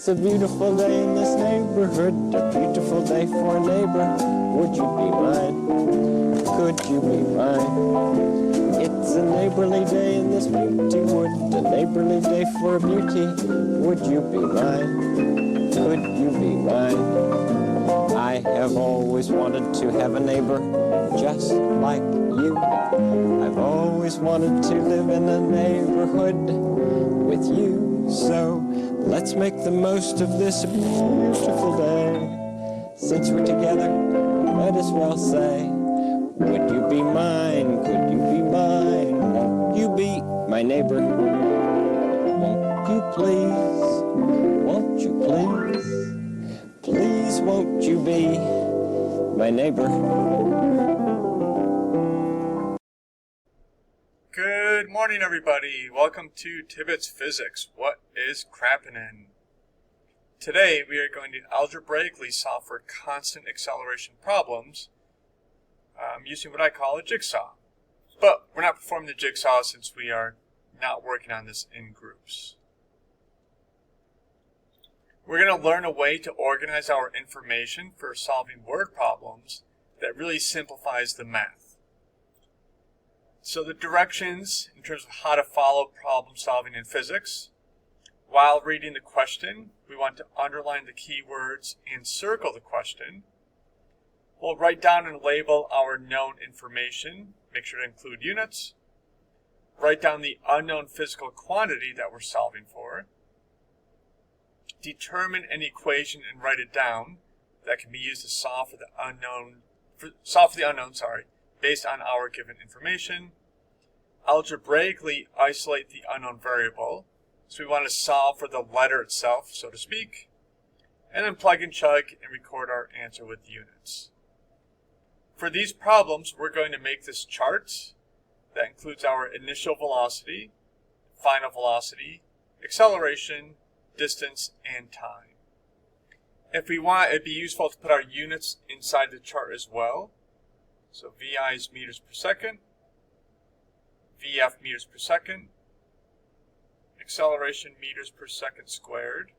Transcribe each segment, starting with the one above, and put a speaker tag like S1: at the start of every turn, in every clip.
S1: It's a beautiful day in this neighborhood, a beautiful day for a neighbor. Would you be mine? Could you be mine? It's a neighborly day in this beauty wood, a neighborly day for a beauty. Would you be mine? Could you be mine? I have always wanted to have a neighbor just like you. I've always wanted to live in a neighborhood with you. So let's make the most of this beautiful day. Since we're together, might as well say, would you be mine? Could you be mine? Won't you be my neighbor? Won't you please? Won't you please? Please won't you be my neighbor?
S2: Good morning, everybody. Welcome to Tibbetts Physics. What is crappin'? Today we are going to algebraically solve for constant acceleration problems using what I call a jigsaw. But we're not performing the jigsaw since we are not working on this in groups. We're going to learn a way to organize our information for solving word problems that really simplifies the math. So the directions in terms of how to follow problem solving in physics. While reading the question, we want to underline the keywords and circle the question. We'll write down and label our known information, make sure to include units. Write down the unknown physical quantity that we're solving for. Determine an equation and write it down that can be used to solve for the unknown, based on our given information. Algebraically isolate the unknown variable. So we want to solve for the letter itself, so to speak. And then plug and chug and record our answer with units. For these problems, we're going to make this chart that includes our initial velocity, final velocity, acceleration, distance, and time. If we want, it'd be useful to put our units inside the chart as well. So VI is meters per second, VF meters per second, acceleration meters per second squared,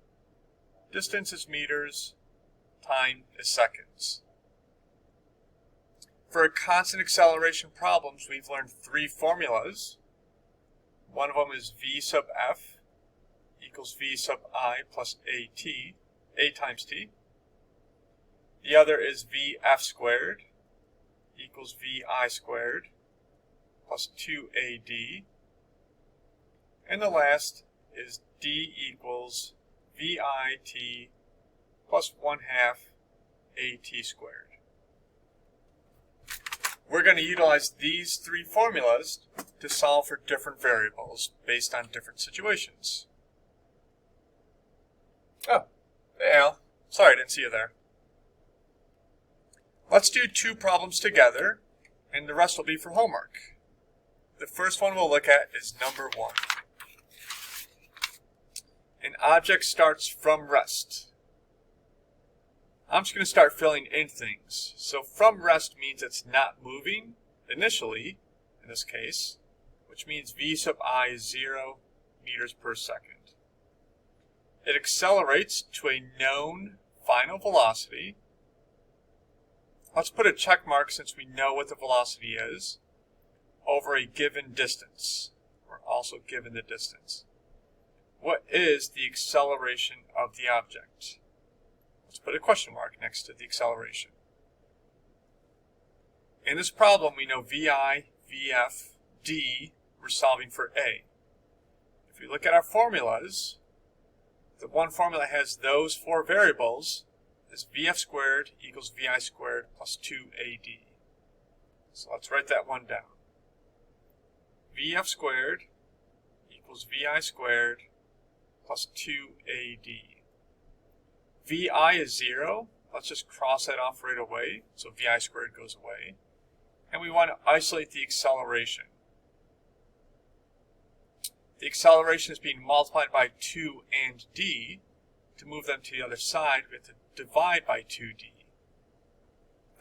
S2: distance is meters, time is seconds. For constant acceleration problems, we've learned three formulas. One of them is V sub F equals V sub I plus A times T. The other is VF squared equals VI squared plus 2AD. And the last is D equals VIT plus 1/2 AT squared. We're going to utilize these three formulas to solve for different variables based on different situations. Oh, hey Al. Sorry I didn't see you there. Let's do two problems together, and the rest will be for homework. The first one we'll look at is number 1. An object starts from rest. I'm just going to start filling in things. So from rest means it's not moving initially, in this case, which means V sub I is 0 meters per second. It accelerates to a known final velocity. Let's put a check mark since we know what the velocity is, over a given distance. We're also given the distance. What is the acceleration of the object? Let's put a question mark next to the acceleration. In this problem, we know VI, VF, D, we're solving for A. If we look at our formulas, the one formula has those four variables is VF squared equals VI squared plus 2AD. So let's write that one down. VF squared equals VI squared plus 2AD. VI is 0. Let's just cross that off right away. So VI squared goes away. And we want to isolate the acceleration. The acceleration is being multiplied by 2 and D. To move them to the other side, we have to divide by 2D.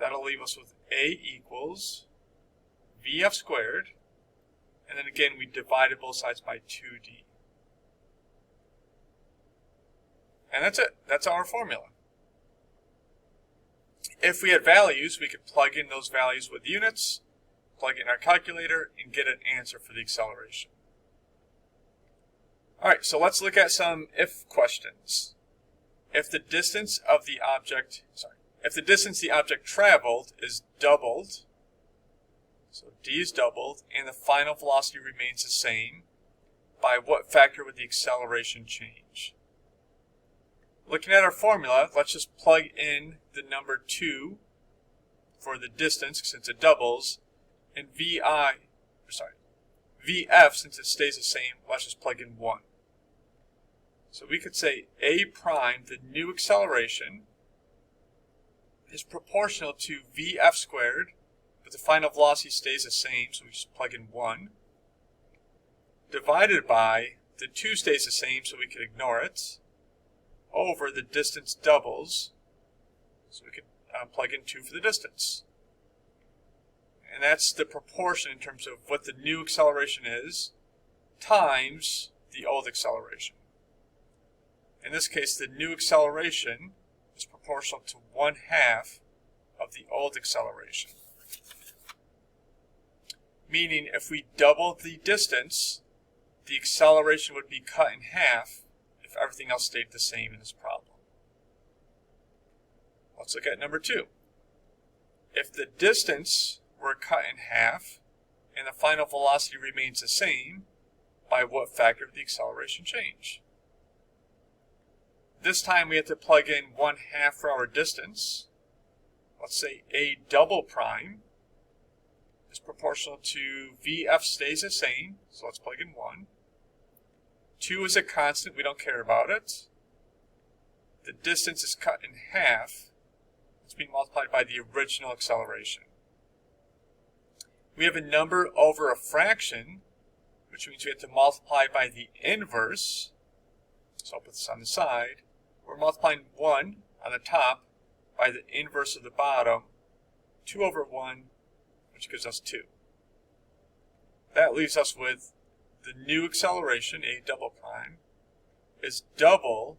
S2: That'll leave us with A equals VF squared. And then again, we divided both sides by 2D. And that's it. That's our formula. If we had values, we could plug in those values with units, plug it in our calculator, and get an answer for the acceleration. All right, so let's look at some if questions. If the distance of the object, if the distance the object traveled is doubled, so d is doubled, and the final velocity remains the same, by what factor would the acceleration change? Looking at our formula, let's just plug in the number 2 for the distance since it doubles, and VF since it stays the same, let's just plug in 1. So we could say A prime, the new acceleration, is proportional to VF squared, but the final velocity stays the same, so we just plug in 1, divided by the 2 stays the same, so we can ignore it, over the distance doubles, so we can plug in 2 for the distance. And that's the proportion in terms of what the new acceleration is times the old acceleration. In this case, the new acceleration is proportional to 1/2 of the old acceleration. Meaning, if we doubled the distance, the acceleration would be cut in half if everything else stayed the same in this problem. Let's look at number 2. If the distance were cut in half and the final velocity remains the same, by what factor did the acceleration change? This time we have to plug in 1/2 for our distance. Let's say A double prime is proportional to VF stays the same, so let's plug in 1. 2 is a constant, we don't care about it. The distance is cut in half. It's being multiplied by the original acceleration. We have a number over a fraction, which means we have to multiply by the inverse. So I'll put this on the side. We're multiplying 1 on the top by the inverse of the bottom, 2 over 1, which gives us 2. That leaves us with the new acceleration, A double prime, is double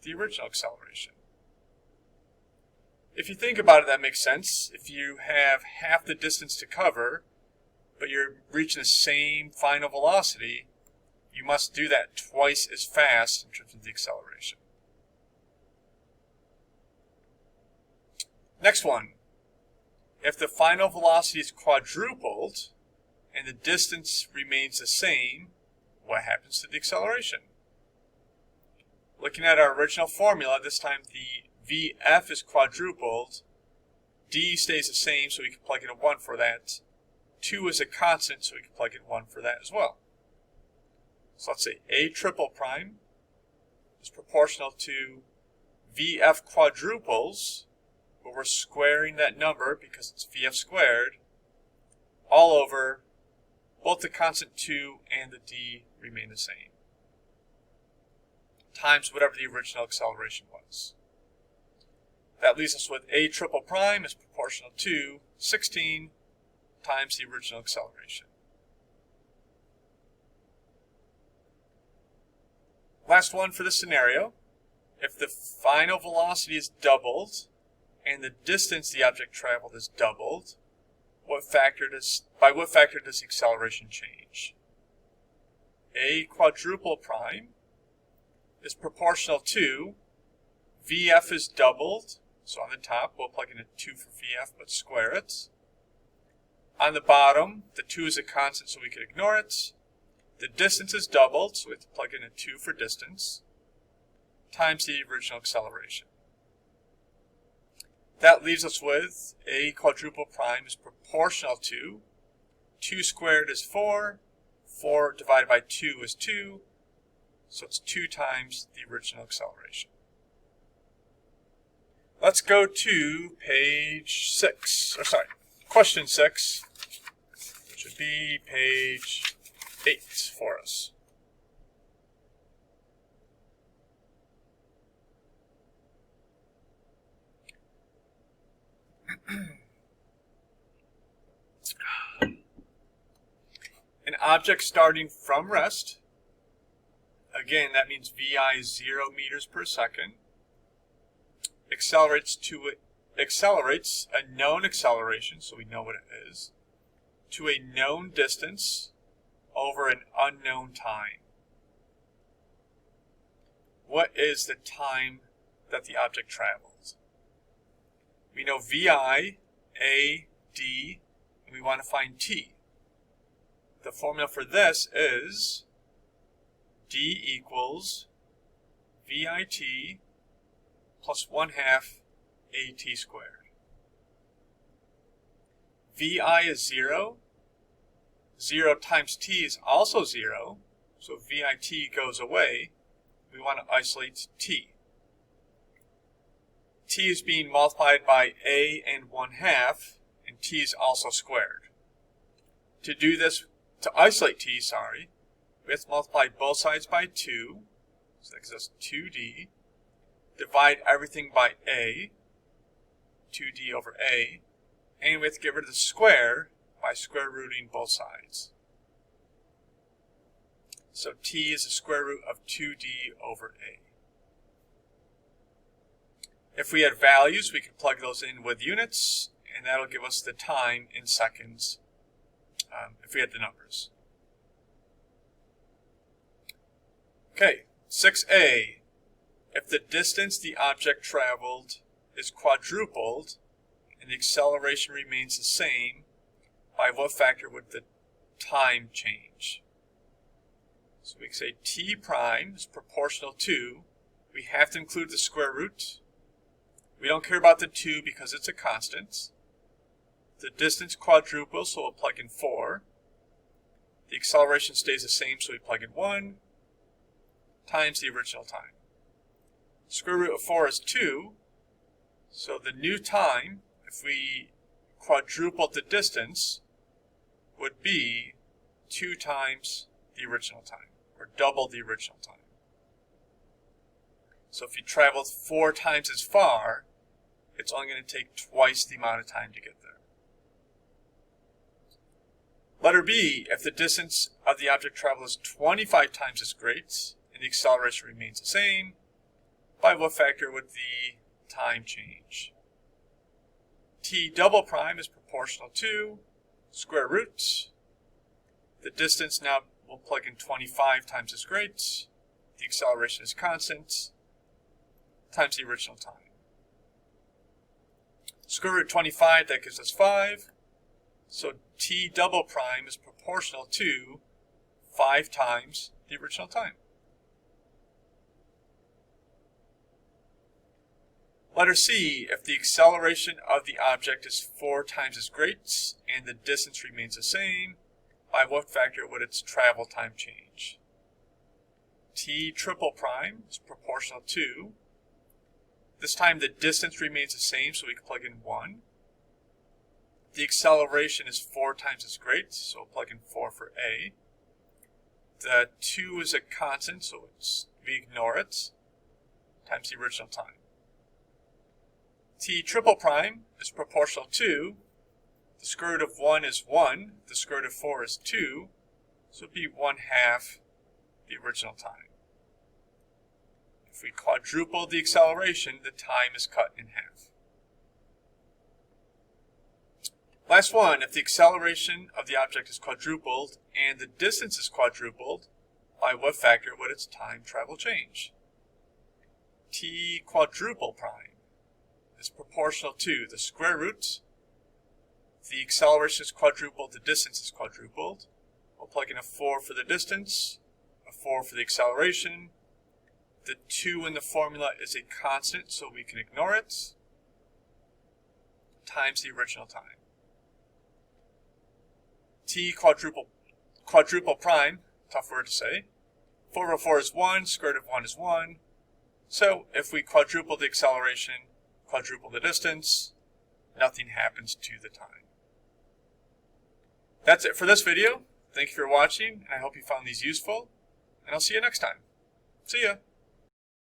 S2: the original acceleration. If you think about it, that makes sense. If you have half the distance to cover, but you're reaching the same final velocity, you must do that twice as fast in terms of the acceleration. Next one. If the final velocity is quadrupled and the distance remains the same, what happens to the acceleration? Looking at our original formula, this time the VF is quadrupled, D stays the same, so we can plug in a 1 for that. 2 is a constant, so we can plug in 1 for that as well. So let's say A triple prime is proportional to VF quadruples, but we're squaring that number because it's VF squared, all over both the constant 2 and the D remain the same, times whatever the original acceleration was. That leaves us with A triple prime is proportional to 16 times the original acceleration. Last one for this scenario. If the final velocity is doubled and the distance the object traveled is doubled, by what factor does the acceleration change? A quadruple prime is proportional to VF is doubled, so on the top we'll plug in a 2 for VF but square it. On the bottom, the 2 is a constant, so we can ignore it. The distance is doubled, so we have to plug in a 2 for distance, times the original acceleration. That leaves us with A quadruple prime is proportional to 2 squared is 4, 4 divided by 2 is 2, so it's 2 times the original acceleration. Let's go to question 6, which would be page 8 for us. An object starting from rest, a Again, that means VI is 0 meters per second. Accelerates a known acceleration, so we know what it is, to a known distance over an unknown time. What is the time that the object travels? We know VI, A, D, and we want to find T. The formula for this is D equals VIT plus 1/2 AT squared. VI is 0. 0 times T is also 0, so VIT goes away. We want to isolate T. T is being multiplied by A and 1/2, and T is also squared. To do this, to isolate T, we have to multiply both sides by 2, so that gives us 2D. Divide everything by A, 2D over A, and we have to get rid of the square by square rooting both sides. So T is the square root of 2D over A. If we had values, we could plug those in with units, and that'll give us the time in seconds if we had the numbers. Okay, 6A. If the distance the object traveled is quadrupled and the acceleration remains the same, by what factor would the time change? So we can say T prime is proportional to, we have to include the square root. We don't care about the 2 because it's a constant. The distance quadruples, so we'll plug in 4. The acceleration stays the same, so we plug in 1 times the original time. Square root of 4 is 2, so the new time, if we quadrupled the distance, would be 2 times the original time, or double the original time. So if you traveled 4 times as far, it's only going to take twice the amount of time to get there. Letter B, if the distance of the object traveled is 25 times as great and the acceleration remains the same, by what factor would the time change? T double prime is proportional to square root. The distance now we'll plug in 25 times as great. The acceleration is constant times the original time. Square root 25, that gives us 5. So T double prime is proportional to 5 times the original time. Letter C, if the acceleration of the object is 4 times as great and the distance remains the same, by what factor would its travel time change? T triple prime is proportional to, this time the distance remains the same, so we can plug in 1. The acceleration is 4 times as great, so we'll plug in 4 for A. The 2 is a constant, so we ignore it, times the original time. T triple prime is proportional to, the square root of 1 is 1, the square root of 4 is 2, so it would be 1/2 the original time. If we quadruple the acceleration, the time is cut in half. Last one, if the acceleration of the object is quadrupled and the distance is quadrupled, by what factor would its time travel change? T quadruple prime is proportional to the square root. The acceleration is quadrupled, the distance is quadrupled. We'll plug in a 4 for the distance, a 4 for the acceleration. The 2 in the formula is a constant, so we can ignore it, times the original time. T quadruple prime, tough word to say. 4 over 4 is 1, square root of 1 is 1. So if we quadruple the acceleration, quadruple the distance, nothing happens to the time. That's it for this video. Thank you for watching, and I hope you found these useful, and I'll see you next time. See ya!